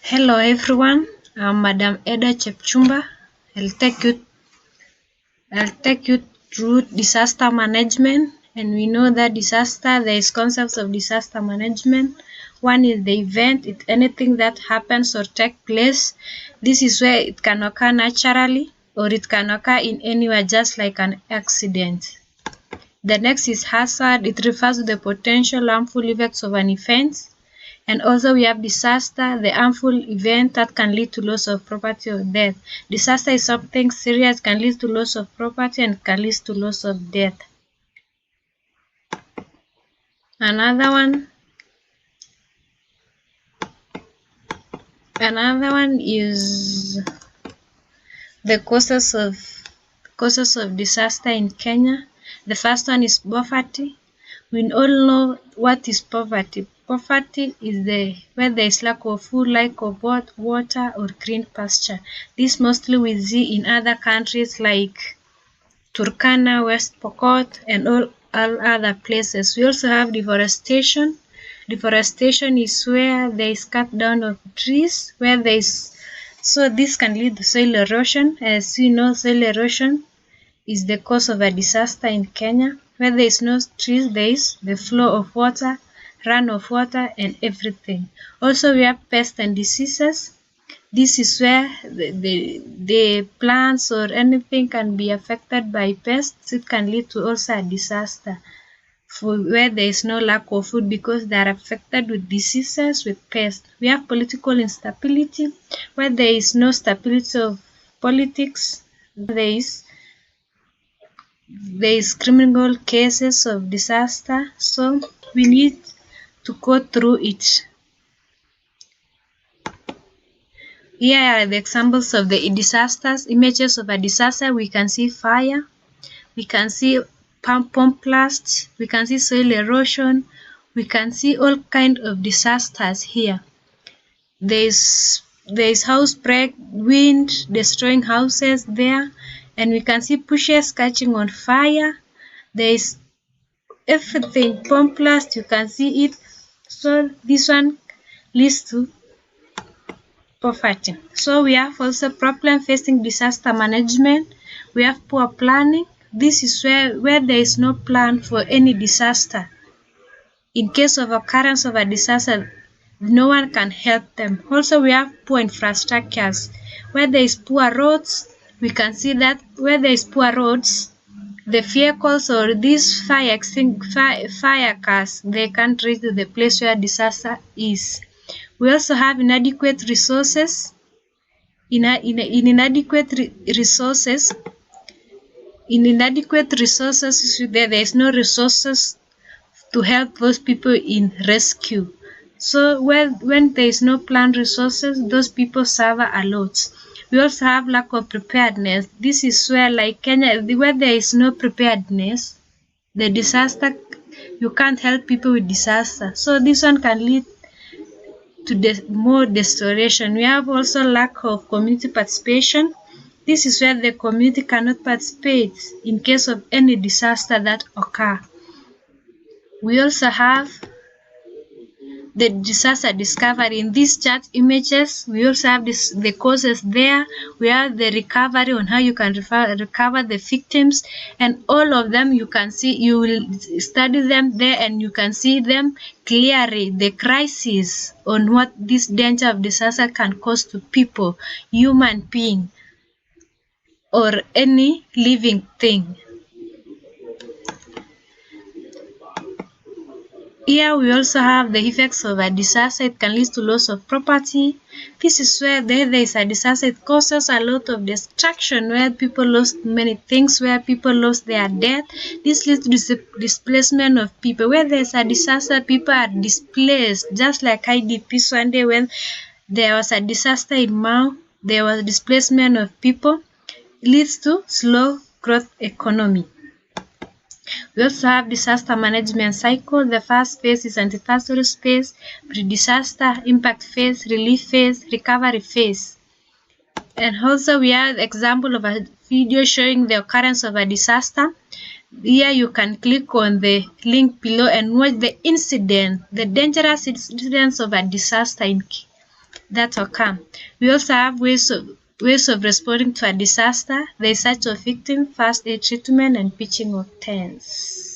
Hello everyone, I'm Madam Eddah Jepchumba. I'll take you through disaster management, and we know that there is concepts of disaster management. One is the event, it's anything that happens or take place. This is where it can occur naturally or it can occur in anywhere, just like an accident. The next is hazard. It refers to the potential harmful effects of an event. And also we have disaster, the harmful event that can lead to loss of property or death. Disaster is something serious, can lead to loss of property and can lead to loss of death. Another one is the causes of disaster in Kenya. The first one is poverty. We all know what is poverty. Poverty is where there is lack of food, lack of water or green pasture. This mostly we see in other countries like Turkana, West Pokot, and all other places. We also have deforestation. Deforestation is where there is cut down of trees, so this can lead to soil erosion. As we know, soil erosion is the cause of a disaster in Kenya. Where there is no trees, there is the flow of water, run of water, and everything. Also, we have pests and diseases. This is where the plants or anything can be affected by pests. It can lead to also a disaster where there is no lack of food because they are affected with diseases, with pests. We have political instability, where there is no stability of politics. There is criminal cases of disaster, so we need to go through it. Here are the examples of the disasters. Images of a disaster: we can see fire, we can see pump blast, we can see soil erosion, we can see all kind of disasters here. There is house break, wind destroying houses there, and we can see bushes catching on fire. There is everything, pump blast, you can see it. So this one leads to poverty. So we have also problem facing disaster management. We have poor planning. This is where there is no plan for any disaster. In case of occurrence of a disaster, no one can help them. Also, we have poor infrastructures. Where there is poor roads, we can see that where there is poor roads, the vehicles or these fire cars, they can't reach to the place where disaster is. We also have inadequate resources. In inadequate resources, there is no resources to help those people in rescue. So when there is no planned resources, those people suffer a lot. We also have lack of preparedness. This is where, like Kenya, where there is no preparedness, the disaster, you can't help people with disaster. So this one can lead to more deterioration. We have also lack of community participation. This is where the community cannot participate in case of any disaster that occur. We also have the disaster discovery. In these chart images, we also have the causes there. We have the recovery on how you can recover the victims, and all of them you can see. You will study them there and you can see them clearly, the crisis on what this danger of disaster can cause to people, human being, or any living thing. Here we also have the effects of a disaster. It can lead to loss of property. This is where there is a disaster. It causes a lot of destruction, where people lost many things, where people lost their death. This leads to displacement of people. Where there is a disaster, people are displaced, just like IDPs. One day when there was a disaster in Mao, there was displacement of people. It leads to slow growth economy. We also have disaster management cycle. The first phase is anti-disaster phase, pre-disaster, impact phase, relief phase, recovery phase. And also we have example of a video showing the occurrence of a disaster. Here you can click on the link below and watch the incident, the dangerous incidents of a disaster that occur. We also have ways of responding to a disaster. The search of victim, first aid treatment, and pitching of tents.